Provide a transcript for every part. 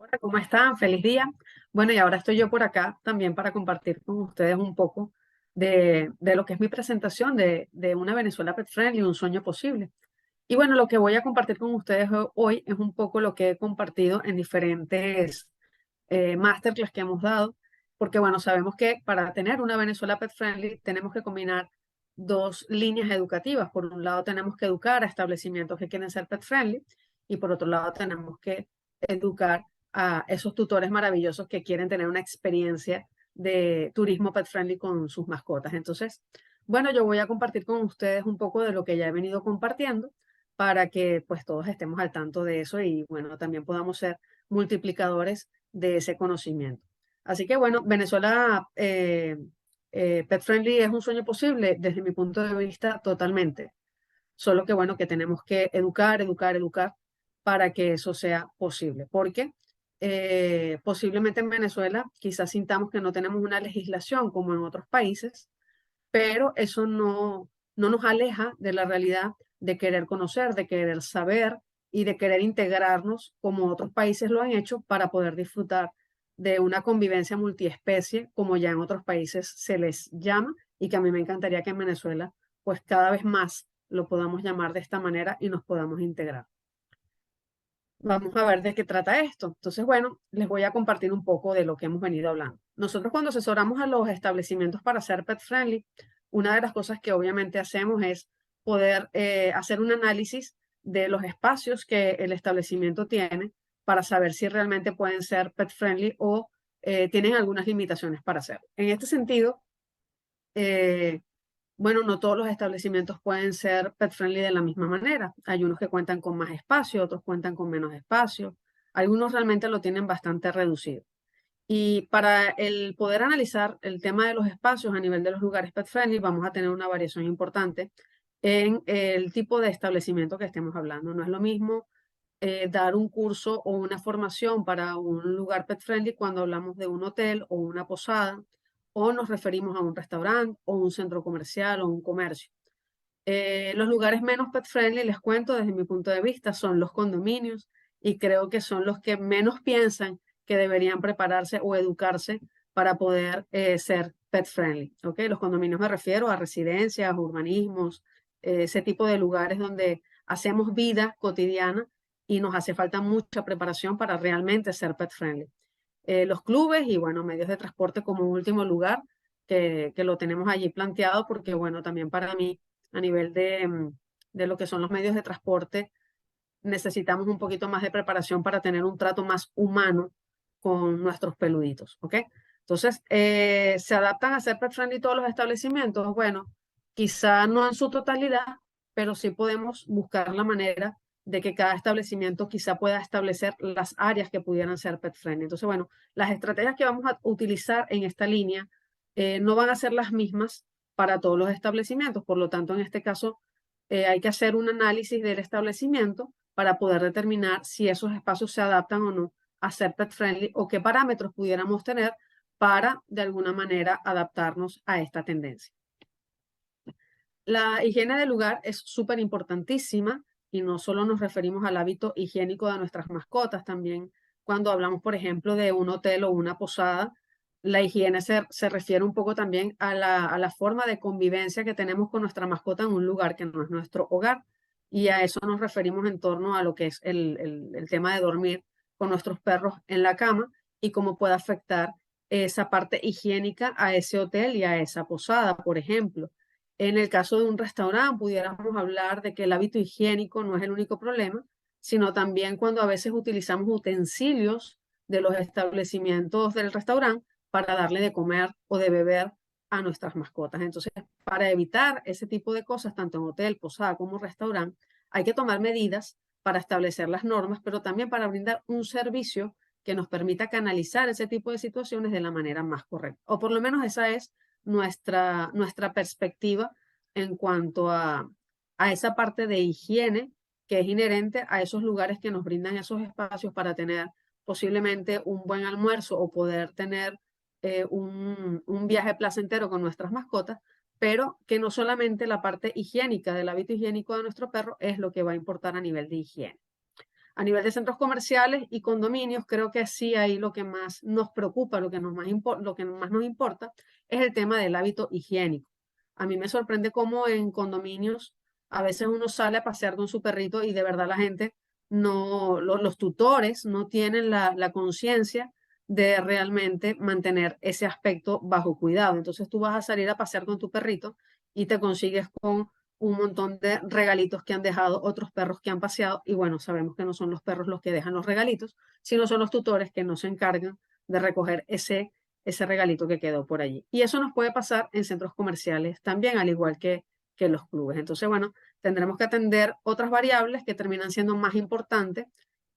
Hola, ¿cómo están? Feliz día. Bueno, y ahora estoy yo por acá también para compartir con ustedes un poco de lo que es mi presentación de una Venezuela Pet Friendly, un sueño posible. Y bueno, lo que voy a compartir con ustedes hoy es un poco lo que he compartido en diferentes masterclass que hemos dado, porque bueno, sabemos que para tener una Venezuela Pet Friendly tenemos que combinar dos líneas educativas. Por un lado tenemos que educar a establecimientos que quieren ser pet friendly y por otro lado tenemos que educar a esos tutores maravillosos que quieren tener una experiencia de turismo pet friendly con sus mascotas. Entonces, bueno, yo voy a compartir con ustedes un poco de lo que ya he venido compartiendo para que pues todos estemos al tanto de eso y bueno, también podamos ser multiplicadores de ese conocimiento. Así que bueno, Venezuela Pet Friendly es un sueño posible desde mi punto de vista totalmente. Solo que bueno, que tenemos que educar, educar, educar para que eso sea posible. Porque posiblemente en Venezuela quizás sintamos que no tenemos una legislación como en otros países, pero eso no nos aleja de la realidad de querer conocer, de querer saber y de querer integrarnos como otros países lo han hecho para poder disfrutar de una convivencia multiespecie, como ya en otros países se les llama, y que a mí me encantaría que en Venezuela, pues cada vez más lo podamos llamar de esta manera y nos podamos integrar. Vamos a ver de qué trata esto. Entonces, bueno, les voy a compartir un poco de lo que hemos venido hablando. Nosotros cuando asesoramos a los establecimientos para ser pet friendly, una de las cosas que obviamente hacemos es poder hacer un análisis de los espacios que el establecimiento tiene para saber si realmente pueden ser pet friendly o tienen algunas limitaciones para hacerlo. En este sentido, eh, bueno, no todos los establecimientos pueden ser pet friendly de la misma manera. Hay unos que cuentan con más espacio, otros cuentan con menos espacio. Algunos realmente lo tienen bastante reducido. Y para el poder analizar el tema de los espacios a nivel de los lugares pet friendly, vamos a tener una variación importante en el tipo de establecimiento que estemos hablando. No es lo mismo dar un curso o una formación para un lugar pet friendly cuando hablamos de un hotel o una posada, o nos referimos a un restaurante o un centro comercial o un comercio. Los lugares menos pet friendly, les cuento desde mi punto de vista, son los condominios y creo que son los que menos piensan que deberían prepararse o educarse para poder ser pet friendly. ¿Okay? Los condominios me refiero a residencias, urbanismos, ese tipo de lugares donde hacemos vida cotidiana y nos hace falta mucha preparación para realmente ser pet friendly. Los clubes y bueno, medios de transporte como último lugar, que lo tenemos allí planteado porque bueno, también para mí a nivel de lo que son los medios de transporte, necesitamos un poquito más de preparación para tener un trato más humano con nuestros peluditos, ¿ok? Entonces, ¿se adaptan a ser pet friendly todos los establecimientos? Bueno, quizá no en su totalidad, pero sí podemos buscar la manera de que cada establecimiento quizá pueda establecer las áreas que pudieran ser pet friendly. Entonces, bueno, las estrategias que vamos a utilizar en esta línea no van a ser las mismas para todos los establecimientos. Por lo tanto, en este caso, hay que hacer un análisis del establecimiento para poder determinar si esos espacios se adaptan o no a ser pet friendly o qué parámetros pudiéramos tener para de alguna manera adaptarnos a esta tendencia. La higiene del lugar es súper importantísima y no solo nos referimos al hábito higiénico de nuestras mascotas, también cuando hablamos, por ejemplo, de un hotel o una posada, la higiene se refiere un poco también a la forma de convivencia que tenemos con nuestra mascota en un lugar que no es nuestro hogar. Y a eso nos referimos en torno a lo que es el tema de dormir con nuestros perros en la cama y cómo puede afectar esa parte higiénica a ese hotel y a esa posada, por ejemplo. En el caso de un restaurante, pudiéramos hablar de que el hábito higiénico no es el único problema, sino también cuando a veces utilizamos utensilios de los establecimientos del restaurante para darle de comer o de beber a nuestras mascotas. Entonces, para evitar ese tipo de cosas, tanto en hotel, posada como restaurante, hay que tomar medidas para establecer las normas, pero también para brindar un servicio que nos permita canalizar ese tipo de situaciones de la manera más correcta. O por lo menos esa es nuestra perspectiva en cuanto a esa parte de higiene que es inherente a esos lugares que nos brindan esos espacios para tener posiblemente un buen almuerzo o poder tener un viaje placentero con nuestras mascotas, pero que no solamente la parte higiénica del hábito higiénico de nuestro perro es lo que va a importar a nivel de higiene. A nivel de centros comerciales y condominios, creo que sí ahí lo que más nos preocupa, lo que más nos importa, es el tema del hábito higiénico. A mí me sorprende cómo en condominios a veces uno sale a pasear con su perrito y de verdad la gente no, los tutores no tienen la conciencia de realmente mantener ese aspecto bajo cuidado. Entonces tú vas a salir a pasear con tu perrito y te consigues con un montón de regalitos que han dejado otros perros que han paseado y bueno, sabemos que no son los perros los que dejan los regalitos, sino son los tutores que no se encargan de recoger ese regalito que quedó por allí. Y eso nos puede pasar en centros comerciales también, al igual que los clubes. Entonces, bueno, tendremos que atender otras variables que terminan siendo más importantes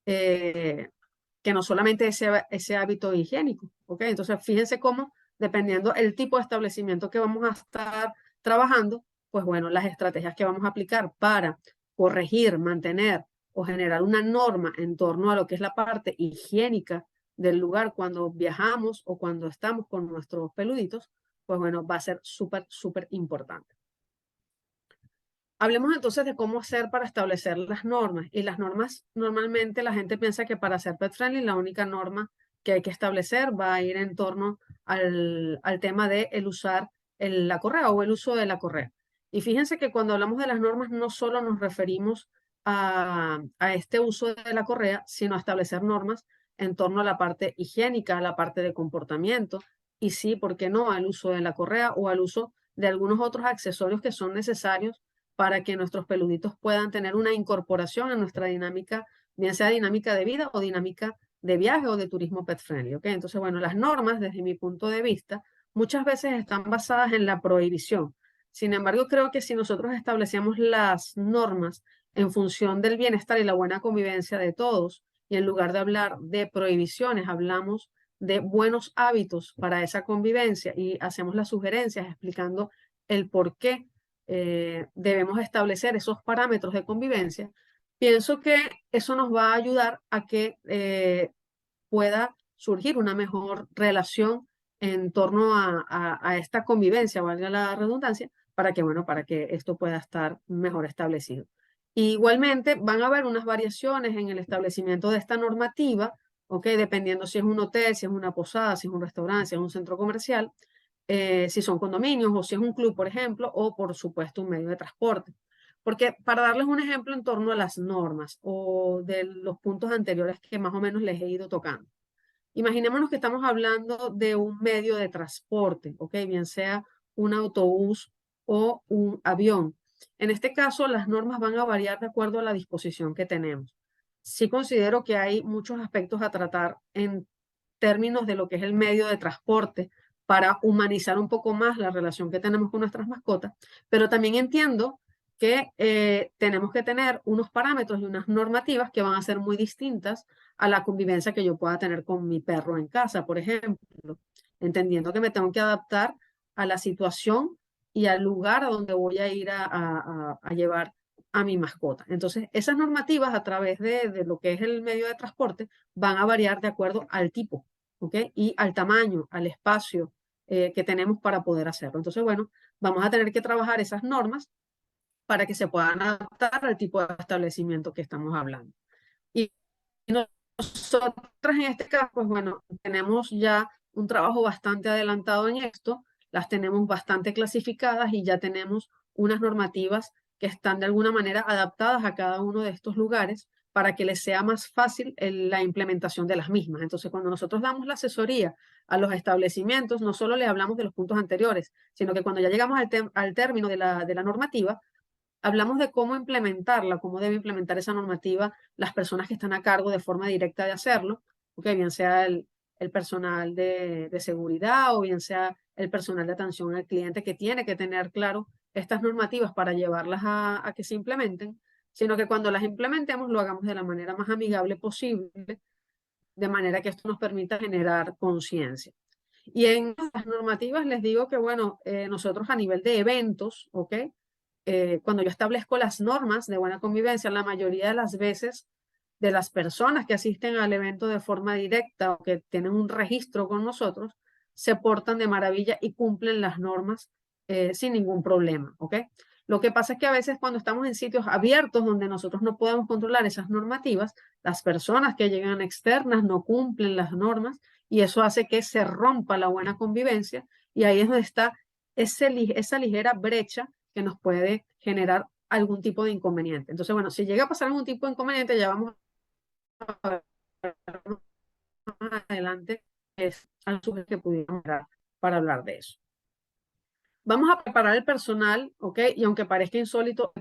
eh, que no solamente ese hábito higiénico. ¿Ok? Entonces, fíjense cómo, dependiendo el tipo de establecimiento que vamos a estar trabajando, pues bueno, las estrategias que vamos a aplicar para corregir, mantener o generar una norma en torno a lo que es la parte higiénica del lugar cuando viajamos o cuando estamos con nuestros peluditos, pues bueno, va a ser súper, súper importante. Hablemos entonces de cómo hacer para establecer las normas. Y las normas, normalmente la gente piensa que para ser pet friendly, la única norma que hay que establecer va a ir en torno al tema de el usar la correa o el uso de la correa. Y fíjense que cuando hablamos de las normas, no solo nos referimos a este uso de la correa, sino a establecer normas en torno a la parte higiénica, a la parte de comportamiento, y sí, ¿por qué no?, al uso de la correa o al uso de algunos otros accesorios que son necesarios para que nuestros peluditos puedan tener una incorporación en nuestra dinámica, bien sea dinámica de vida o dinámica de viaje o de turismo pet friendly. ¿Ok? Entonces, bueno, las normas, desde mi punto de vista, muchas veces están basadas en la prohibición. Sin embargo, creo que si nosotros establecemos las normas en función del bienestar y la buena convivencia de todos, y en lugar de hablar de prohibiciones, hablamos de buenos hábitos para esa convivencia y hacemos las sugerencias explicando el por qué debemos establecer esos parámetros de convivencia, pienso que eso nos va a ayudar a que pueda surgir una mejor relación en torno a esta convivencia, valga la redundancia, para que, bueno, para que esto pueda estar mejor establecido. Igualmente, van a haber unas variaciones en el establecimiento de esta normativa, ¿ok? Dependiendo si es un hotel, si es una posada, si es un restaurante, si es un centro comercial, si son condominios o si es un club, por ejemplo, o por supuesto un medio de transporte. Porque para darles un ejemplo en torno a las normas o de los puntos anteriores que más o menos les he ido tocando. Imaginémonos que estamos hablando de un medio de transporte, ¿ok? Bien sea un autobús o un avión. En este caso, las normas van a variar de acuerdo a la disposición que tenemos. Sí considero que hay muchos aspectos a tratar en términos de lo que es el medio de transporte para humanizar un poco más la relación que tenemos con nuestras mascotas, pero también entiendo que tenemos que tener unos parámetros y unas normativas que van a ser muy distintas a la convivencia que yo pueda tener con mi perro en casa, por ejemplo, entendiendo que me tengo que adaptar a la situación y al lugar a donde voy a ir a llevar a mi mascota. Entonces, esas normativas a través de lo que es el medio de transporte van a variar de acuerdo al tipo, ¿ok? Y al tamaño, al espacio que tenemos para poder hacerlo. Entonces, bueno, vamos a tener que trabajar esas normas para que se puedan adaptar al tipo de establecimiento que estamos hablando. Y nosotras en este caso, pues bueno, tenemos ya un trabajo bastante adelantado en esto, las tenemos bastante clasificadas y ya tenemos unas normativas que están de alguna manera adaptadas a cada uno de estos lugares para que les sea más fácil la implementación de las mismas. Entonces, cuando nosotros damos la asesoría a los establecimientos, no solo le hablamos de los puntos anteriores, sino que cuando ya llegamos al término de la normativa, hablamos de cómo implementarla, cómo debe implementar esa normativa las personas que están a cargo de forma directa de hacerlo, okay, bien sea el personal de seguridad o bien sea el personal de atención al cliente que tiene que tener claro estas normativas para llevarlas a que se implementen, sino que cuando las implementemos lo hagamos de la manera más amigable posible, de manera que esto nos permita generar conciencia. Y en las normativas les digo que, bueno, nosotros a nivel de eventos, ¿ok? Cuando yo establezco las normas de buena convivencia, la mayoría de las veces de las personas que asisten al evento de forma directa o que tienen un registro con nosotros, se portan de maravilla y cumplen las normas sin ningún problema, ¿ok? Lo que pasa es que a veces cuando estamos en sitios abiertos donde nosotros no podemos controlar esas normativas, las personas que llegan externas no cumplen las normas y eso hace que se rompa la buena convivencia y ahí es donde está esa ligera brecha que nos puede generar algún tipo de inconveniente. Entonces, bueno, si llega a pasar algún tipo de inconveniente, ya vamos a ver más adelante es al sujeto que pudiéramos dar para hablar de eso. Vamos a preparar el personal, ¿ok? Y aunque parezca insólito,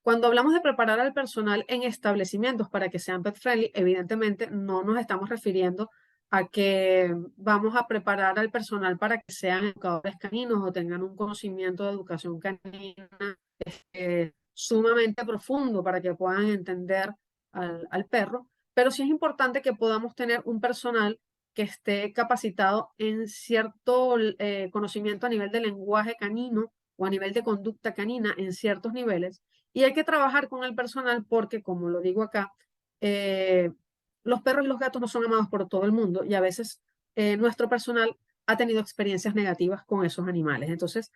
cuando hablamos de preparar al personal en establecimientos para que sean pet friendly, evidentemente no nos estamos refiriendo a que vamos a preparar al personal para que sean educadores caninos o tengan un conocimiento de educación canina sumamente profundo para que puedan entender al perro, pero sí es importante que podamos tener un personal que esté capacitado en cierto conocimiento a nivel de lenguaje canino o a nivel de conducta canina en ciertos niveles. Y hay que trabajar con el personal porque, como lo digo acá, los perros y los gatos no son amados por todo el mundo y a veces nuestro personal ha tenido experiencias negativas con esos animales. Entonces,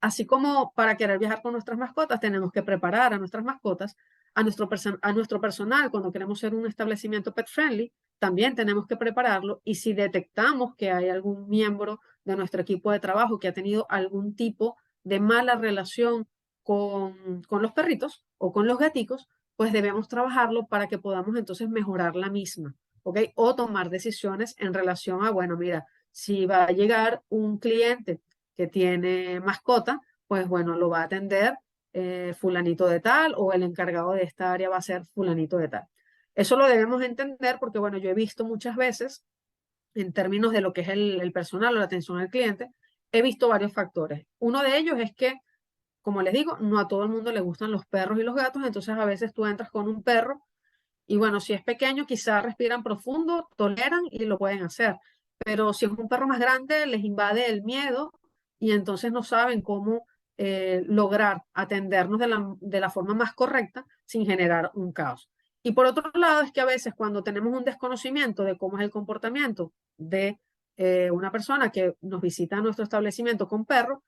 así como para querer viajar con nuestras mascotas, tenemos que preparar a nuestras mascotas, a nuestro personal cuando queremos ser un establecimiento pet friendly, también tenemos que prepararlo y si detectamos que hay algún miembro de nuestro equipo de trabajo que ha tenido algún tipo de mala relación con los perritos o con los gaticos, pues debemos trabajarlo para que podamos entonces mejorar la misma, ¿ok? O tomar decisiones en relación a, bueno, mira, si va a llegar un cliente que tiene mascota, pues bueno, lo va a atender fulanito de tal o el encargado de esta área va a ser fulanito de tal. Eso lo debemos entender porque, bueno, yo he visto muchas veces, en términos de lo que es el personal o la atención al cliente, he visto varios factores. Uno de ellos es que, como les digo, no a todo el mundo le gustan los perros y los gatos, entonces a veces tú entras con un perro y bueno, si es pequeño, quizás respiran profundo, toleran y lo pueden hacer. Pero si es un perro más grande, les invade el miedo y entonces no saben cómo lograr atendernos de la forma más correcta sin generar un caos. Y por otro lado, es que a veces cuando tenemos un desconocimiento de cómo es el comportamiento de una persona que nos visita a nuestro establecimiento con perro,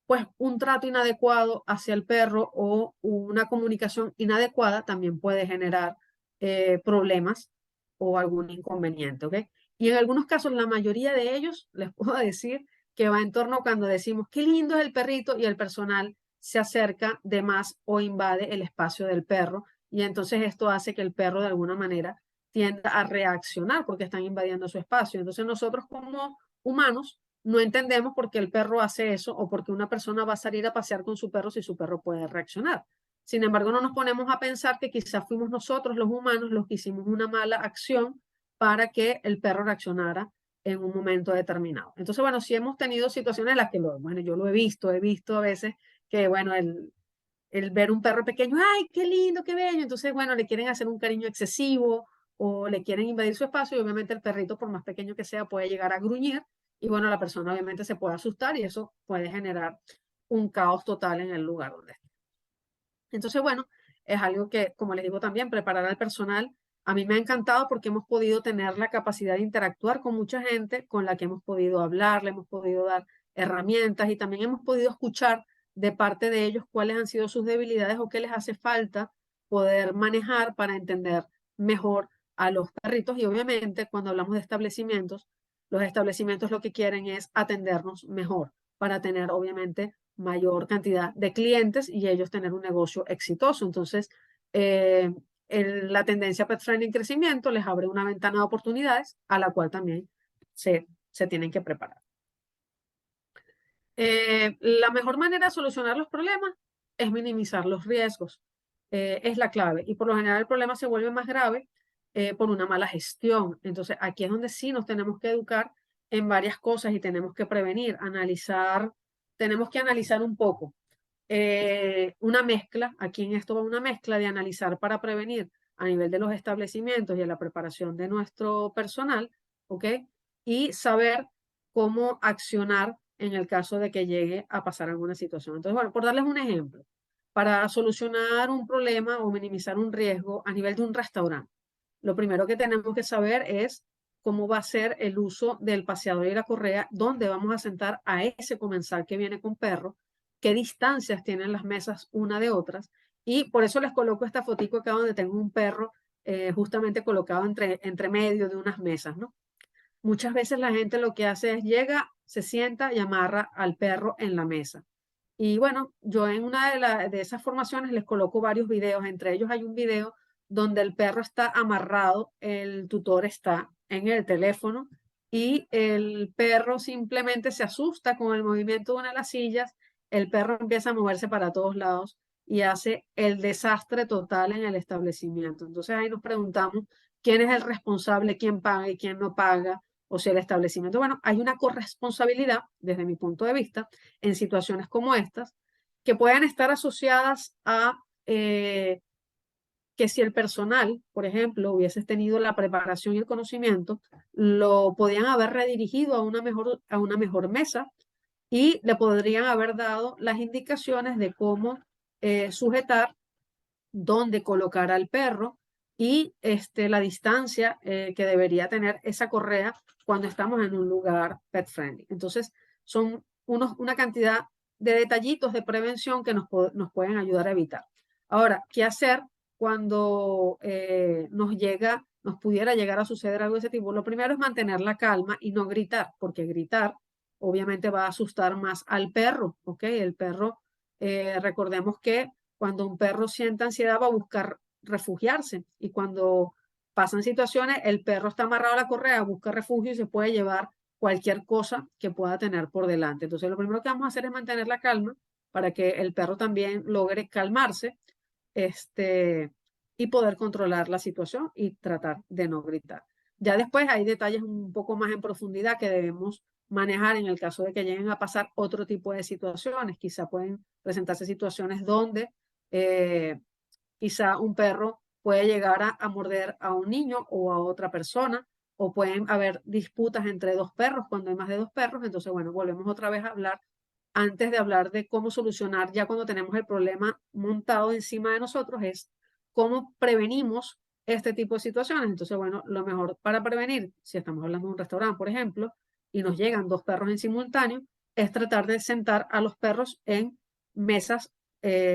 pues un trato inadecuado hacia el perro o una comunicación inadecuada también puede generar problemas o algún inconveniente, ¿ok? Y en algunos casos, la mayoría de ellos, les puedo decir que va en torno cuando decimos, qué lindo es el perrito y el personal se acerca de más o invade el espacio del perro y entonces esto hace que el perro de alguna manera tienda a reaccionar porque están invadiendo su espacio. Entonces nosotros como humanos no entendemos por qué el perro hace eso o por qué una persona va a salir a pasear con su perro si su perro puede reaccionar. Sin embargo, no nos ponemos a pensar que quizás fuimos nosotros los humanos los que hicimos una mala acción para que el perro reaccionara en un momento determinado. Entonces, bueno, sí hemos tenido situaciones en las que, bueno, yo lo he visto a veces que, bueno, el ver un perro pequeño, ay, qué lindo, qué bello, entonces, bueno, le quieren hacer un cariño excesivo o le quieren invadir su espacio y obviamente el perrito, por más pequeño que sea, puede llegar a gruñir y bueno, la persona obviamente se puede asustar y eso puede generar un caos total en el lugar donde está. Entonces, bueno, es algo que, como les digo también, preparar al personal, a mí me ha encantado porque hemos podido tener la capacidad de interactuar con mucha gente con la que hemos podido hablar, le hemos podido dar herramientas y también hemos podido escuchar de parte de ellos cuáles han sido sus debilidades o qué les hace falta poder manejar para entender mejor a los perritos. Y obviamente, cuando hablamos de establecimientos, los establecimientos lo que quieren es atendernos mejor para tener, obviamente, mayor cantidad de clientes y ellos tener un negocio exitoso. Entonces, eh, la tendencia pet friendly en crecimiento les abre una ventana de oportunidades a la cual también se tienen que preparar. La mejor manera de solucionar los problemas es minimizar los riesgos. Es la clave. Y por lo general el problema se vuelve más grave por una mala gestión. Entonces, aquí es donde sí nos tenemos que educar en varias cosas y tenemos que prevenir, analizar, tenemos que analizar un poco una mezcla, aquí en esto va una mezcla de analizar para prevenir a nivel de los establecimientos y a la preparación de nuestro personal, ¿ok? Y saber cómo accionar en el caso de que llegue a pasar alguna situación. Entonces, bueno, por darles un ejemplo, para solucionar un problema o minimizar un riesgo a nivel de un restaurante, lo primero que tenemos que saber es cómo va a ser el uso del paseador y la correa, dónde vamos a sentar a ese comensal que viene con perro, qué distancias tienen las mesas una de otras. Y por eso les coloco esta fotico acá donde tengo un perro justamente colocado entre medio de unas mesas, ¿no? Muchas veces la gente lo que hace es llega, se sienta y amarra al perro en la mesa. Y bueno, yo en una de esas formaciones les coloco varios videos, entre ellos hay un video donde el perro está amarrado, el tutor está en el teléfono y el perro simplemente se asusta con el movimiento de una de las sillas, el perro empieza a moverse para todos lados y hace el desastre total en el establecimiento. Entonces ahí nos preguntamos quién es el responsable, quién paga y quién no paga, o si el establecimiento, bueno, hay una corresponsabilidad desde mi punto de vista en situaciones como estas, que pueden estar asociadas a que si el personal, por ejemplo, hubiese tenido la preparación y el conocimiento, lo podían haber redirigido a una mejor mesa y le podrían haber dado las indicaciones de cómo sujetar, dónde colocar al perro y la distancia que debería tener esa correa cuando estamos en un lugar pet friendly. Entonces, son una cantidad de detallitos de prevención que nos pueden ayudar a evitar. Ahora, ¿qué hacer cuando nos pudiera llegar a suceder algo de ese tipo? Lo primero es mantener la calma y no gritar, porque gritar obviamente va a asustar más al perro, ¿ok? El perro, recordemos que cuando un perro siente ansiedad va a buscar refugiarse y cuando pasan situaciones, el perro está amarrado a la correa, busca refugio y se puede llevar cualquier cosa que pueda tener por delante. Entonces, lo primero que vamos a hacer es mantener la calma para que el perro también logre calmarse, y poder controlar la situación y tratar de no gritar. Ya después hay detalles un poco más en profundidad que debemos manejar en el caso de que lleguen a pasar otro tipo de situaciones. Quizá pueden presentarse situaciones donde eh, quizá un perro puede llegar a morder a un niño o a otra persona, o pueden haber disputas entre dos perros cuando hay más de dos perros. Entonces, bueno, volvemos otra vez a hablar antes de hablar de cómo solucionar ya cuando tenemos el problema montado encima de nosotros, es cómo prevenimos este tipo de situaciones. Entonces, bueno, lo mejor para prevenir, si estamos hablando de un restaurante, por ejemplo, y nos llegan dos perros en simultáneo, es tratar de sentar a los perros en mesas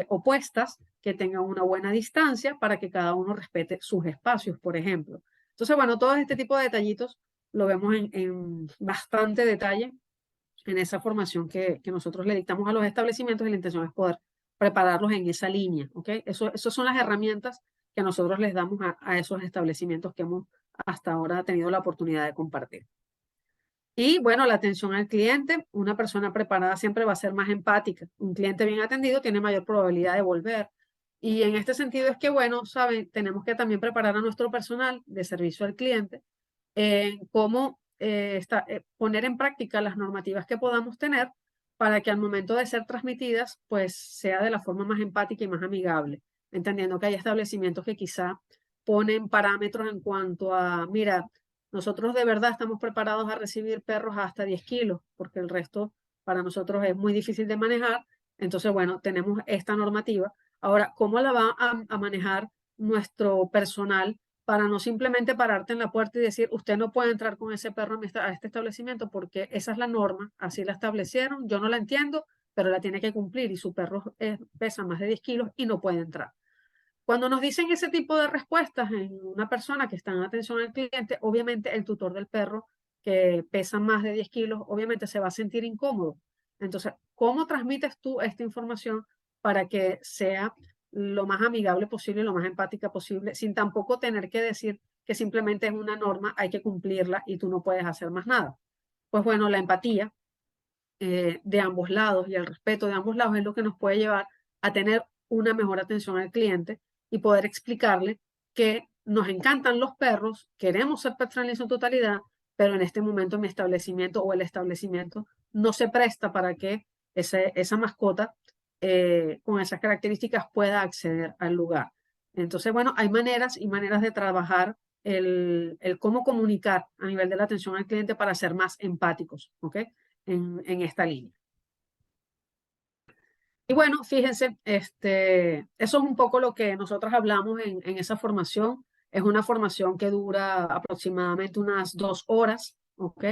opuestas que tengan una buena distancia para que cada uno respete sus espacios, por ejemplo. Entonces, bueno, todo este tipo de detallitos lo vemos en bastante detalle en esa formación que nosotros le dictamos a los establecimientos y la intención es poder prepararlos en esa línea, ¿ok? Esas son las herramientas que nosotros les damos a esos establecimientos que hemos hasta ahora tenido la oportunidad de compartir. Y bueno, la atención al cliente, una persona preparada siempre va a ser más empática. Un cliente bien atendido tiene mayor probabilidad de volver. Y en este sentido es que, bueno, saben, tenemos que también preparar a nuestro personal de servicio al cliente en cómo poner en práctica las normativas que podamos tener para que al momento de ser transmitidas, pues sea de la forma más empática y más amigable, entendiendo que hay establecimientos que quizá ponen parámetros en cuanto a, mira, nosotros de verdad estamos preparados a recibir perros hasta 10 kilos, porque el resto para nosotros es muy difícil de manejar. Entonces, bueno, tenemos esta normativa. Ahora, ¿cómo la va a manejar nuestro personal para no simplemente pararte en la puerta y decir, usted no puede entrar con ese perro a este establecimiento porque esa es la norma, así la establecieron, yo no la entiendo, pero la tiene que cumplir y su perro pesa más de 10 kilos y no puede entrar? Cuando nos dicen ese tipo de respuestas en una persona que está en atención al cliente, obviamente el tutor del perro que pesa más de 10 kilos, obviamente se va a sentir incómodo. Entonces, ¿cómo transmites tú esta información para que sea lo más amigable posible, lo más empática posible, sin tampoco tener que decir que simplemente es una norma, hay que cumplirla y tú no puedes hacer más nada? Pues bueno, la empatía de ambos lados y el respeto de ambos lados es lo que nos puede llevar a tener una mejor atención al cliente y poder explicarle que nos encantan los perros, queremos ser pet friendly en su totalidad, pero en este momento mi establecimiento o el establecimiento no se presta para que esa mascota con esas características pueda acceder al lugar. Entonces, bueno, hay maneras y maneras de trabajar el cómo comunicar a nivel de la atención al cliente para ser más empáticos, ¿ok? En esta línea. Y bueno, fíjense, eso es un poco lo que nosotros hablamos en esa formación. Es una formación que dura aproximadamente unas 2 horas, ¿ok?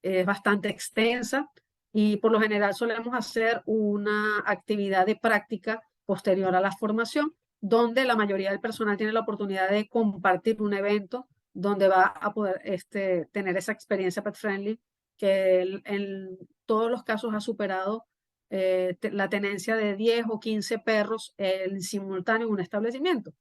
Es bastante extensa. y por lo general solemos hacer una actividad de práctica posterior a la formación, donde la mayoría del personal tiene la oportunidad de compartir un evento donde va a poder tener esa experiencia pet friendly que en todos los casos ha superado la tenencia de 10 o 15 perros en simultáneo en un establecimiento.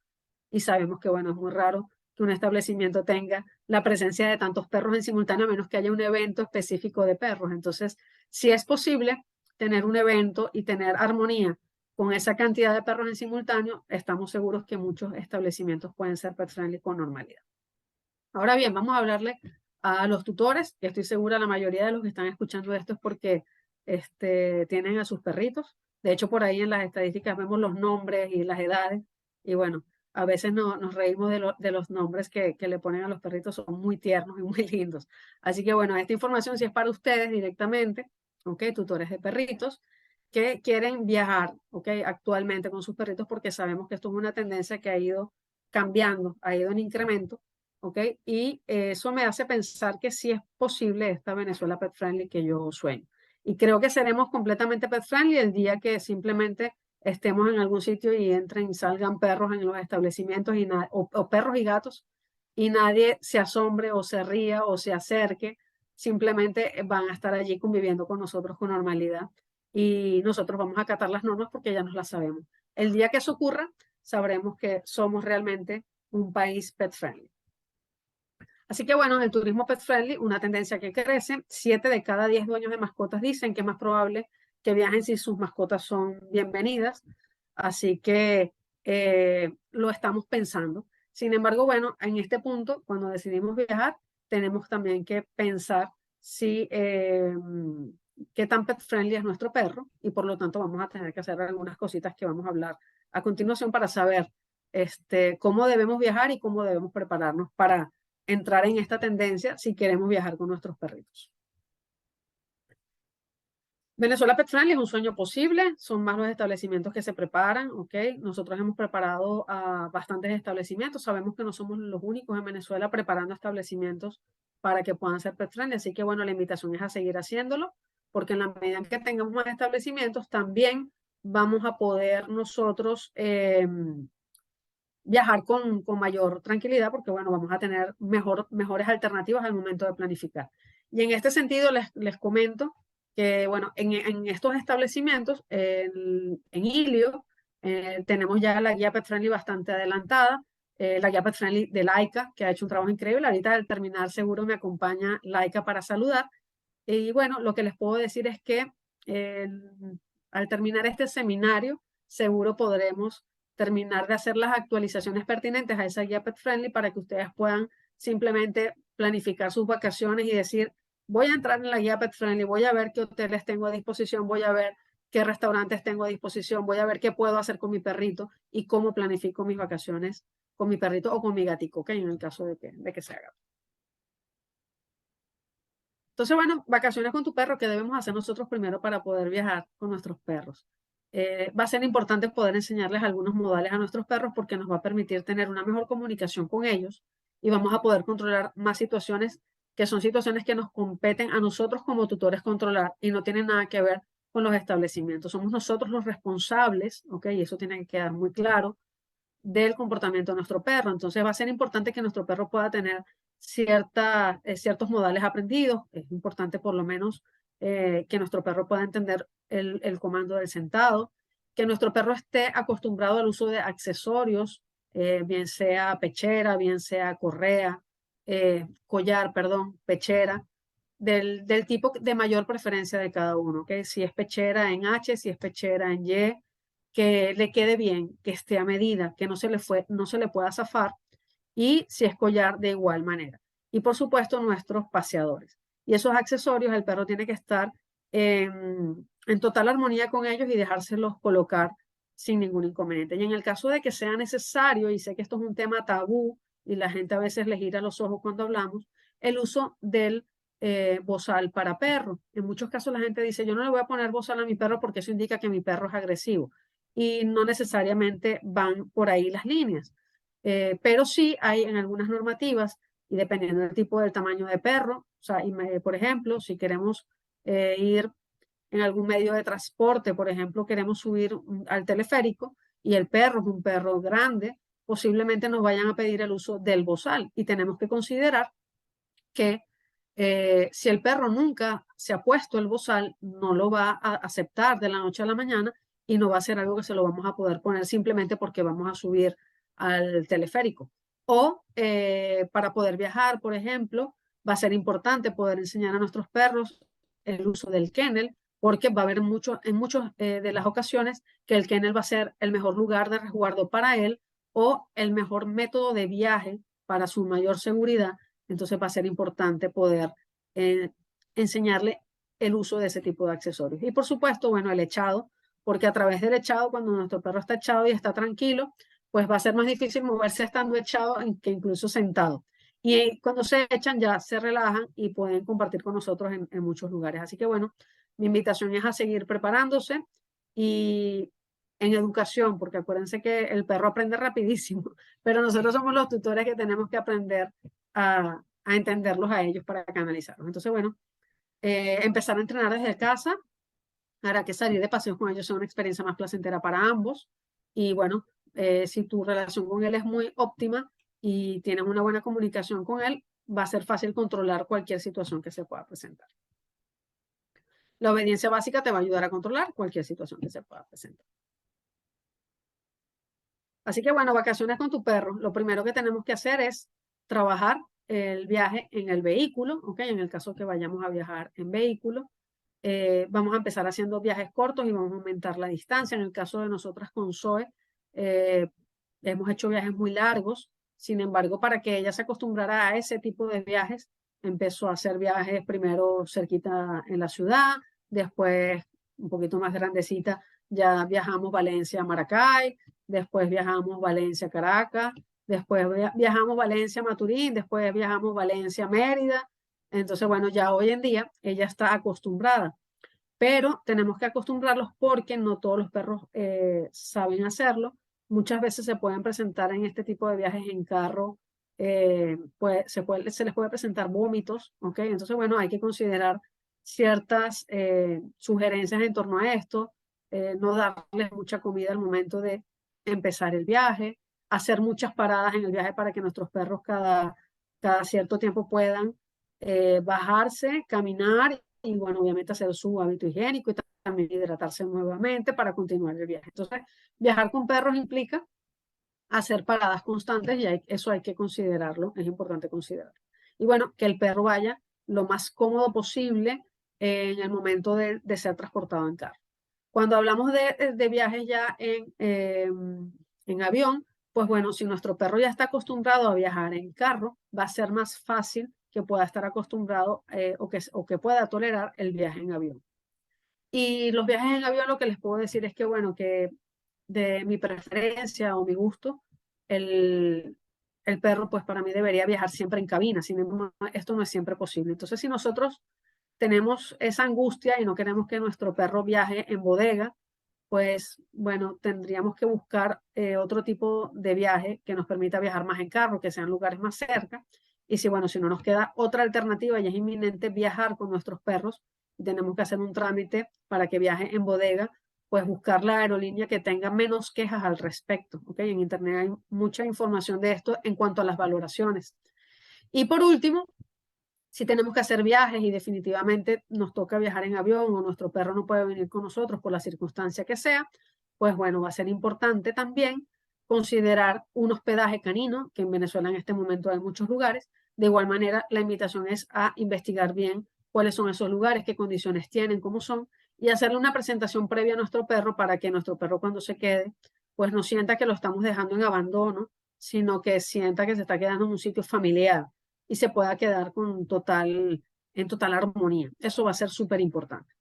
Y sabemos que, bueno, es muy raro que un establecimiento tenga la presencia de tantos perros en simultáneo, a menos que haya un evento específico de perros. Entonces, si es posible tener un evento y tener armonía con esa cantidad de perros en simultáneo, estamos seguros que muchos establecimientos pueden ser pet friendly con normalidad. Ahora bien, vamos a hablarle a los tutores, que estoy segura la mayoría de los que están escuchando esto es porque tienen a sus perritos. De hecho, por ahí en las estadísticas vemos los nombres y las edades. Y bueno, a veces nos reímos de los nombres que le ponen a los perritos, son muy tiernos y muy lindos. Así que bueno, esta información sí es para ustedes directamente, ¿ok? Tutores de perritos que quieren viajar, ¿ok? Actualmente con sus perritos porque sabemos que esto es una tendencia que ha ido cambiando, ha ido en incremento. ¿Ok? Y eso me hace pensar que sí es posible esta Venezuela pet friendly que yo sueño. Y creo que seremos completamente pet friendly el día que simplemente estemos en algún sitio y entren y salgan perros en los establecimientos o perros y gatos y nadie se asombre o se ría o se acerque, simplemente van a estar allí conviviendo con nosotros con normalidad y nosotros vamos a acatar las normas porque ya nos las sabemos. El día que eso ocurra, sabremos que somos realmente un país pet friendly. Así que bueno, en el turismo pet friendly, una tendencia que crece, 7 de cada 10 dueños de mascotas dicen que es más probable que viajen si sus mascotas son bienvenidas. Así que lo estamos pensando. Sin embargo, bueno, en este punto, cuando decidimos viajar, tenemos también que pensar si qué tan pet friendly es nuestro perro y por lo tanto vamos a tener que hacer algunas cositas que vamos a hablar a continuación para saber cómo debemos viajar y cómo debemos prepararnos para entrar en esta tendencia si queremos viajar con nuestros perritos. Venezuela Pet Friendly es un sueño posible, son más los establecimientos que se preparan, ¿ok? Nosotros hemos preparado a bastantes establecimientos, sabemos que no somos los únicos en Venezuela preparando establecimientos para que puedan ser pet friendly, así que bueno, la invitación es a seguir haciéndolo, porque en la medida en que tengamos más establecimientos, también vamos a poder nosotros viajar con mayor tranquilidad porque, bueno, vamos a tener mejores alternativas al momento de planificar. Y en este sentido les comento que, bueno, en estos establecimientos, en Ilio, tenemos ya la guía Pet Friendly bastante adelantada, la guía Pet Friendly de Laika, que ha hecho un trabajo increíble. Ahorita al terminar seguro me acompaña Laika para saludar. Y bueno, lo que les puedo decir es que eh, al terminar este seminario, seguro podremos terminar de hacer las actualizaciones pertinentes a esa guía Pet Friendly para que ustedes puedan simplemente planificar sus vacaciones y decir, voy a entrar en la guía Pet Friendly, voy a ver qué hoteles tengo a disposición, voy a ver qué restaurantes tengo a disposición, voy a ver qué puedo hacer con mi perrito y cómo planifico mis vacaciones con mi perrito o con mi gatico, ¿ok? En el caso de que se haga. Entonces, bueno, vacaciones con tu perro, ¿qué debemos hacer nosotros primero para poder viajar con nuestros perros? Va a ser importante poder enseñarles algunos modales a nuestros perros porque nos va a permitir tener una mejor comunicación con ellos y vamos a poder controlar más situaciones que son situaciones que nos competen a nosotros como tutores controlar y no tienen nada que ver con los establecimientos. Somos nosotros los responsables, ¿ok? Y eso tiene que quedar muy claro del comportamiento de nuestro perro. Entonces va a ser importante que nuestro perro pueda tener ciertos modales aprendidos. Es importante por lo menos que nuestro perro pueda entender el comando del sentado, que nuestro perro esté acostumbrado al uso de accesorios, bien sea pechera, bien sea correa, collar, perdón, pechera, del tipo de mayor preferencia de cada uno, ¿okay? Si es pechera en H, si es pechera en Y, que le quede bien, que esté a medida, que no se le pueda zafar y si es collar de igual manera. Y por supuesto nuestros paseadores. Y esos accesorios el perro tiene que estar en total armonía con ellos y dejárselos colocar sin ningún inconveniente. Y en el caso de que sea necesario, y sé que esto es un tema tabú y la gente a veces le gira los ojos cuando hablamos, el uso del bozal para perro. En muchos casos la gente dice, yo no le voy a poner bozal a mi perro porque eso indica que mi perro es agresivo y no necesariamente van por ahí las líneas. Pero sí hay en algunas normativas y dependiendo del tipo del tamaño de perro, o sea, por ejemplo, si queremos ir en algún medio de transporte, por ejemplo, queremos subir al teleférico y el perro es un perro grande, posiblemente nos vayan a pedir el uso del bozal y tenemos que considerar que si el perro nunca se ha puesto el bozal, no lo va a aceptar de la noche a la mañana y no va a ser algo que se lo vamos a poder poner simplemente porque vamos a subir al teleférico. O para poder viajar, por ejemplo, va a ser importante poder enseñar a nuestros perros el uso del kennel, porque va a haber en muchas de las ocasiones que el kennel va a ser el mejor lugar de resguardo para él o el mejor método de viaje para su mayor seguridad. Entonces va a ser importante poder eh, enseñarle el uso de ese tipo de accesorios. Y por supuesto, bueno, el echado, porque a través del echado, cuando nuestro perro está echado y está tranquilo, pues va a ser más difícil moverse estando echado que incluso sentado. Y cuando se echan ya se relajan y pueden compartir con nosotros en muchos lugares. Así que bueno, mi invitación es a seguir preparándose y en educación, porque acuérdense que el perro aprende rapidísimo, pero nosotros somos los tutores que tenemos que aprender a entenderlos a ellos para canalizarlos. Entonces, bueno, empezar a entrenar desde casa hará que salir de paseos con ellos sea una experiencia más placentera para ambos. Y bueno, si tu relación con él es muy óptima y tienes una buena comunicación con él, va a ser fácil controlar cualquier situación que se pueda presentar. La obediencia básica te va a ayudar a controlar cualquier situación que se pueda presentar. Así que bueno, vacaciones con tu perro. Lo primero que tenemos que hacer es trabajar el viaje en el vehículo, ¿ok? En el caso que vayamos a viajar en vehículo. Vamos a empezar haciendo viajes cortos y vamos a aumentar la distancia. En el caso de nosotras con Zoe, eh, hemos hecho viajes muy largos. Sin embargo, para que ella se acostumbrara a ese tipo de viajes, empezó a hacer viajes primero cerquita en la ciudad, después un poquito más grandecita, ya viajamos Valencia-Maracay, después viajamos Valencia-Caracas, después viajamos Valencia-Maturín, después viajamos Valencia-Mérida. Entonces, bueno, ya hoy en día ella está acostumbrada, pero tenemos que acostumbrarlos porque no todos los perros saben hacerlo. Muchas veces se pueden presentar en este tipo de viajes en carro, pues se les puede presentar vómitos, ¿ok? Entonces, bueno, hay que considerar ciertas sugerencias en torno a esto, no darles mucha comida al momento de empezar el viaje, hacer muchas paradas en el viaje para que nuestros perros cada cierto tiempo puedan bajarse, caminar y, bueno, obviamente hacer su hábito higiénico y también hidratarse nuevamente para continuar el viaje. Entonces, viajar con perros implica hacer paradas constantes y eso hay que considerarlo, es importante considerarlo. Y bueno, que el perro vaya lo más cómodo posible en el momento de ser transportado en carro. Cuando hablamos de viajes ya en avión, pues bueno, si nuestro perro ya está acostumbrado a viajar en carro, va a ser más fácil que pueda estar acostumbrado o que pueda tolerar el viaje en avión. Y los viajes en avión, lo que les puedo decir es que, bueno, que de mi preferencia o mi gusto, el, el perro, pues para mí debería viajar siempre en cabina. Sin embargo, esto no es siempre posible. Entonces, si nosotros tenemos esa angustia y no queremos que nuestro perro viaje en bodega, pues bueno, tendríamos que buscar otro tipo de viaje que nos permita viajar más en carro, que sean lugares más cerca. Y si, bueno, si no nos queda otra alternativa y es inminente viajar con nuestros perros, tenemos que hacer un trámite para que viaje en bodega, pues buscar la aerolínea que tenga menos quejas al respecto. ¿Ok? En Internet hay mucha información de esto en cuanto a las valoraciones. Y por último, si tenemos que hacer viajes y definitivamente nos toca viajar en avión o nuestro perro no puede venir con nosotros por la circunstancia que sea, pues bueno, va a ser importante también considerar un hospedaje canino, que en Venezuela en este momento hay muchos lugares. De igual manera, la invitación es a investigar bien cuáles son esos lugares, qué condiciones tienen, cómo son, y hacerle una presentación previa a nuestro perro para que nuestro perro cuando se quede, pues no sienta que lo estamos dejando en abandono, sino que sienta que se está quedando en un sitio familiar y se pueda quedar en total armonía. Eso va a ser súper importante.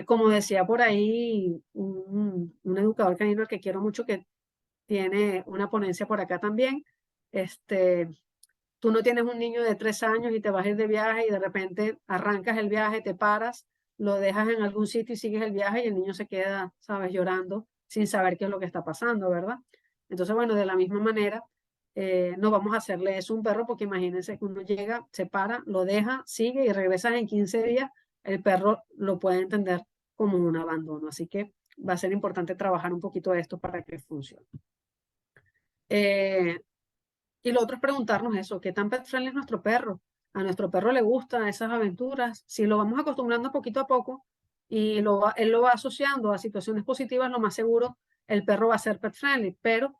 Como decía por ahí un educador canino al que quiero mucho, que tiene una ponencia por acá también, este, tú no tienes un niño de 3 años y te vas a ir de viaje y de repente arrancas el viaje, te paras, lo dejas en algún sitio y sigues el viaje y el niño se queda, sabes, llorando sin saber qué es lo que está pasando, ¿verdad? Entonces, bueno, de la misma manera, no vamos a hacerle eso a un perro porque imagínense que uno llega, se para, lo deja, sigue y regresa en 15 días. el perro lo puede entender como un abandono. Así que va a ser importante trabajar un poquito de esto para que funcione. Y lo otro es preguntarnos eso, ¿qué tan pet friendly es nuestro perro? A nuestro perro le gustan esas aventuras. Si lo vamos acostumbrando poquito a poco y él lo va asociando a situaciones positivas, lo más seguro el perro va a ser pet friendly. Pero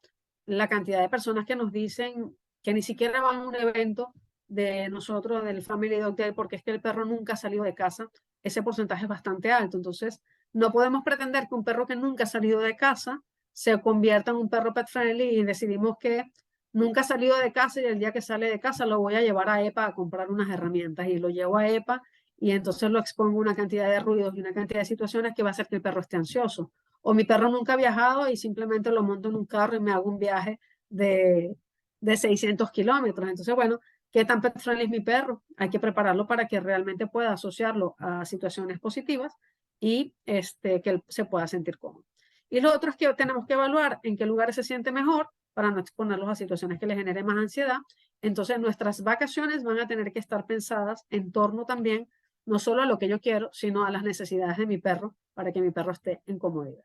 la cantidad de personas que nos dicen que ni siquiera van a un evento de nosotros, del Family Dog Day, porque es que el perro nunca ha salido de casa, ese porcentaje es bastante alto. Entonces, no podemos pretender que un perro que nunca ha salido de casa se convierta en un perro pet friendly y decidimos que nunca ha salido de casa y el día que sale de casa lo voy a llevar a EPA a comprar unas herramientas y lo llevo a EPA y entonces lo expongo a una cantidad de ruidos y una cantidad de situaciones que va a hacer que el perro esté ansioso. O mi perro nunca ha viajado y simplemente lo monto en un carro y me hago un viaje de 600 kilómetros. Entonces, bueno, ¿qué tan pet friendly es mi perro? Hay que prepararlo para que realmente pueda asociarlo a situaciones positivas y que él se pueda sentir cómodo. Y lo otro es que tenemos que evaluar en qué lugares se siente mejor para no exponerlos a situaciones que les genere más ansiedad. Entonces, nuestras vacaciones van a tener que estar pensadas en torno también, no solo a lo que yo quiero, sino a las necesidades de mi perro para que mi perro esté en comodidad.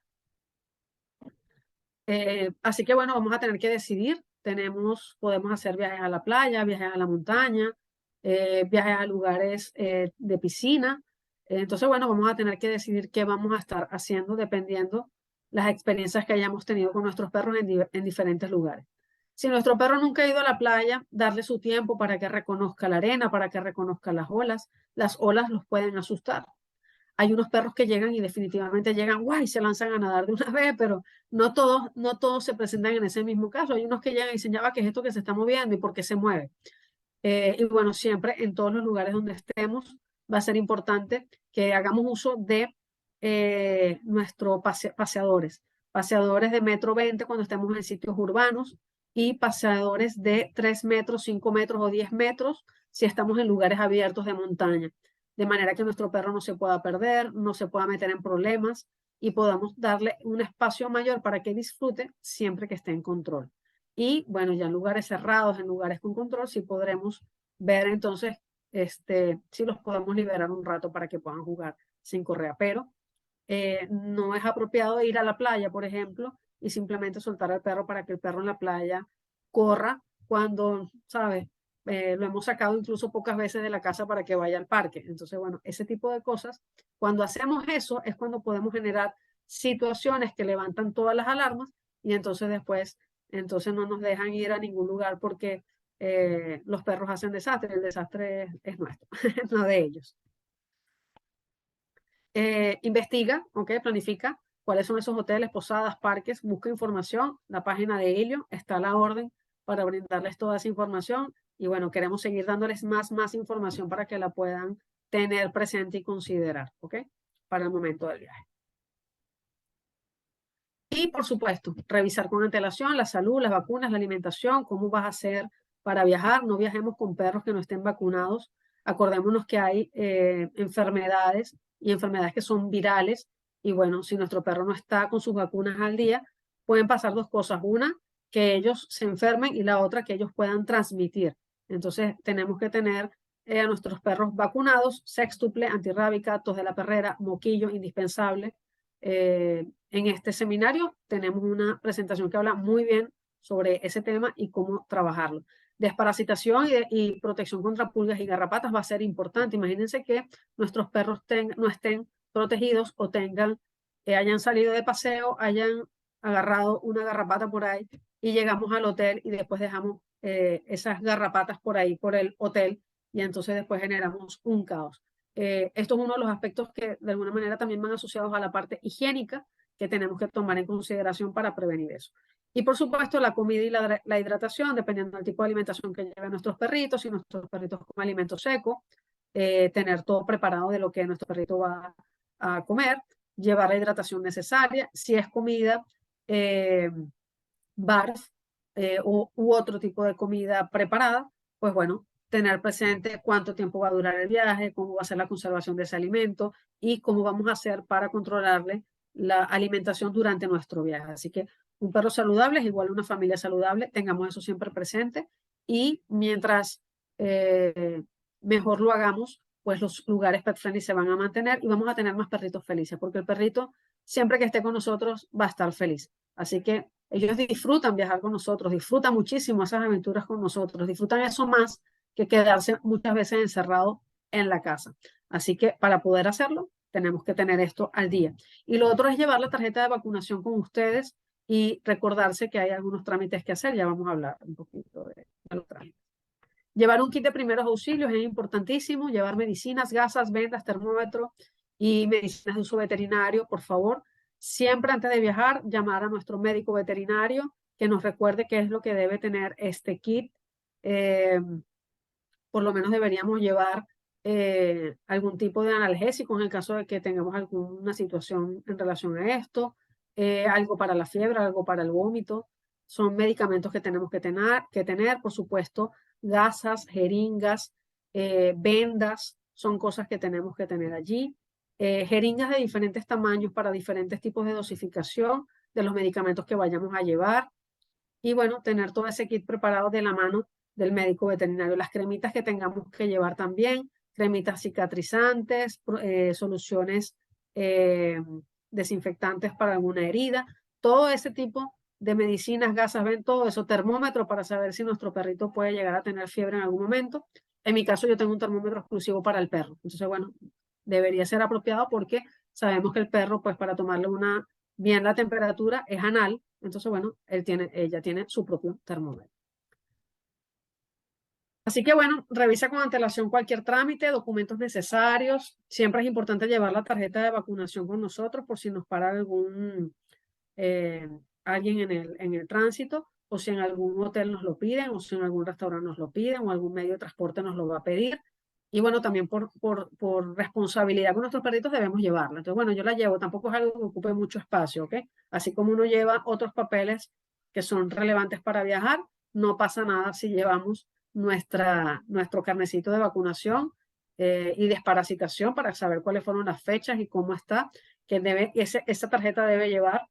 Así que bueno, vamos a tener que decidir. Podemos hacer viajes a la playa, viajes a la montaña, viajes a lugares de piscina. Entonces, bueno, vamos a tener que decidir qué vamos a estar haciendo dependiendo las experiencias que hayamos tenido con nuestros perros en diferentes lugares. Si nuestro perro nunca ha ido a la playa, darle su tiempo para que reconozca la arena, para que reconozca las olas. Las olas los pueden asustar. Hay unos perros que llegan y definitivamente llegan, guay, se lanzan a nadar de una vez, pero no todos se presentan en ese mismo caso. Hay unos que llegan y dicen, ya va, ¿qué es esto que se está moviendo y por qué se mueve? Y bueno, siempre en todos los lugares donde estemos va a ser importante que hagamos uso de nuestros paseadores de metro 20 cuando estemos en sitios urbanos y paseadores de 3 metros, 5 metros o 10 metros si estamos en lugares abiertos de montaña, de manera que nuestro perro no se pueda perder, no se pueda meter en problemas y podamos darle un espacio mayor para que disfrute siempre que esté en control. Y bueno, ya en lugares cerrados, en lugares con control, sí podremos ver entonces si los podemos liberar un rato para que puedan jugar sin correa. Pero no es apropiado ir a la playa, por ejemplo, y simplemente soltar al perro para que el perro en la playa corra cuando, ¿sabes? Lo hemos sacado incluso pocas veces de la casa para que vaya al parque. Entonces, bueno, ese tipo de cosas, cuando hacemos eso es cuando podemos generar situaciones que levantan todas las alarmas y entonces después, entonces no nos dejan ir a ningún lugar porque los perros hacen desastre, el desastre es nuestro, no de ellos. Investiga, ¿ok? Planifica cuáles son esos hoteles, posadas, parques, busca información, la página de Helio está a la orden para brindarles toda esa información y bueno, queremos seguir dándoles más información para que la puedan tener presente y considerar, ¿ok? Para el momento del viaje. Y por supuesto, revisar con antelación la salud, las vacunas, la alimentación, cómo vas a hacer para viajar. No viajemos con perros que no estén vacunados. Acordémonos que hay enfermedades y enfermedades que son virales. Y bueno, si nuestro perro no está con sus vacunas al día, pueden pasar dos cosas. Una, que ellos se enfermen y la otra, que ellos puedan transmitir. Entonces, tenemos que tener a nuestros perros vacunados, sextuple, antirrábica, tos de la perrera, moquillo, indispensable. En este seminario tenemos una presentación que habla muy bien sobre ese tema y cómo trabajarlo. Desparasitación y protección contra pulgas y garrapatas va a ser importante. Imagínense que nuestros perros no estén protegidos o hayan salido de paseo, hayan agarrado una garrapata por ahí y llegamos al hotel y después dejamos esas garrapatas por ahí, por el hotel, y entonces después generamos un caos. Esto es uno de los aspectos que de alguna manera también van asociados a la parte higiénica que tenemos que tomar en consideración para prevenir eso. Y por supuesto la comida y la hidratación, dependiendo del tipo de alimentación que lleven nuestros perritos, si nuestros perritos comen alimento seco, tener todo preparado de lo que nuestro perrito va a comer, llevar la hidratación necesaria, si es comida, barf u otro tipo de comida preparada, pues bueno, tener presente cuánto tiempo va a durar el viaje, cómo va a ser la conservación de ese alimento y cómo vamos a hacer para controlarle la alimentación durante nuestro viaje. Así que un perro saludable es igual a una familia saludable, tengamos eso siempre presente y mientras mejor lo hagamos, pues los lugares pet friendly se van a mantener y vamos a tener más perritos felices, porque el perrito siempre que esté con nosotros va a estar feliz. Así que ellos disfrutan viajar con nosotros, disfrutan muchísimo esas aventuras con nosotros, disfrutan eso más que quedarse muchas veces encerrado en la casa. Así que para poder hacerlo, tenemos que tener esto al día. Y lo otro es llevar la tarjeta de vacunación con ustedes y recordarse que hay algunos trámites que hacer. Ya vamos a hablar un poquito de los trámites. Llevar un kit de primeros auxilios es importantísimo. Llevar medicinas, gasas, vendas, termómetro y medicinas de uso veterinario, por favor. Siempre antes de viajar, llamar a nuestro médico veterinario que nos recuerde qué es lo que debe tener este kit. Por lo menos deberíamos llevar algún tipo de analgésico en el caso de que tengamos alguna situación en relación a esto, algo para la fiebre, algo para el vómito. Son medicamentos que tenemos que tener, por supuesto, gasas, jeringas, vendas, son cosas que tenemos que tener allí. Jeringas de diferentes tamaños para diferentes tipos de dosificación de los medicamentos que vayamos a llevar. Y bueno, tener todo ese kit preparado de la mano del médico veterinario. Las cremitas que tengamos que llevar también, cremitas cicatrizantes, soluciones desinfectantes para alguna herida, todo ese tipo de medicinas, gasas, ven todo eso, termómetro para saber si nuestro perrito puede llegar a tener fiebre en algún momento. En mi caso yo tengo un termómetro exclusivo para el perro, entonces bueno, debería ser apropiado porque sabemos que el perro, pues para tomarle bien la temperatura es anal, entonces bueno, ella tiene su propio termómetro. Así que bueno, revisa con antelación cualquier trámite, documentos necesarios. Siempre es importante llevar la tarjeta de vacunación con nosotros por si nos para eh, alguien en el tránsito, o si en algún hotel nos lo piden, o si en algún restaurante nos lo piden, o algún medio de transporte nos lo va a pedir. Y bueno, también por responsabilidad con nuestros perritos debemos llevarla. Entonces, bueno, yo la llevo, tampoco es algo que ocupe mucho espacio, ¿ok? Así como uno lleva otros papeles que son relevantes para viajar, no pasa nada si llevamos nuestro carnecito de vacunación y desparasitación para saber cuáles fueron las fechas y cómo está, esa tarjeta debe llevar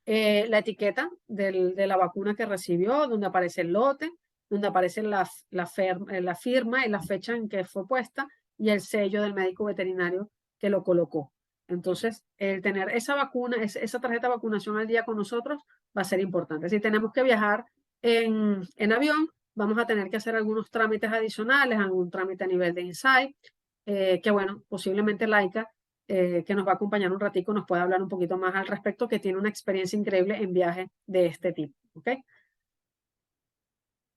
la etiqueta de la vacuna que recibió, donde aparece el lote, donde aparece la firma y la fecha en que fue puesta y el sello del médico veterinario que lo colocó. Entonces, el tener esa vacuna, esa tarjeta de vacunación al día con nosotros va a ser importante. Si tenemos que viajar en avión, vamos a tener que hacer algunos trámites adicionales, algún trámite a nivel de Insight, que bueno, posiblemente Laika que nos va a acompañar un ratico, nos puede hablar un poquito más al respecto, que tiene una experiencia increíble en viajes de este tipo, ¿ok?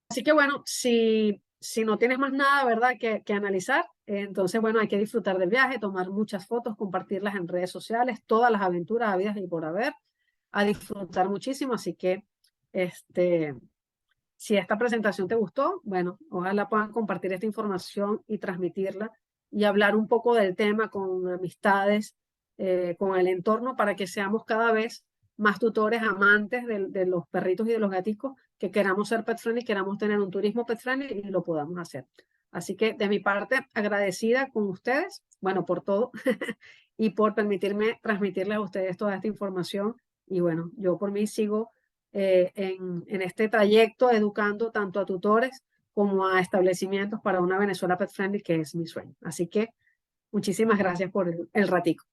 Así que bueno, si no tienes más nada, ¿verdad?, que analizar, entonces bueno, hay que disfrutar del viaje, tomar muchas fotos, compartirlas en redes sociales, todas las aventuras habidas y por haber, a disfrutar muchísimo, así que si esta presentación te gustó, bueno, ojalá puedan compartir esta información y transmitirla y hablar un poco del tema con amistades, con el entorno, para que seamos cada vez más tutores, amantes de los perritos y de los gaticos, que queramos ser pet friendly, queramos tener un turismo pet friendly y lo podamos hacer. Así que de mi parte, agradecida con ustedes, bueno, por todo y por permitirme transmitirles a ustedes toda esta información. Y bueno, yo por mí sigo en este trayecto educando tanto a tutores como a establecimientos para una Venezuela pet friendly, que es mi sueño. Así que muchísimas gracias por el ratico.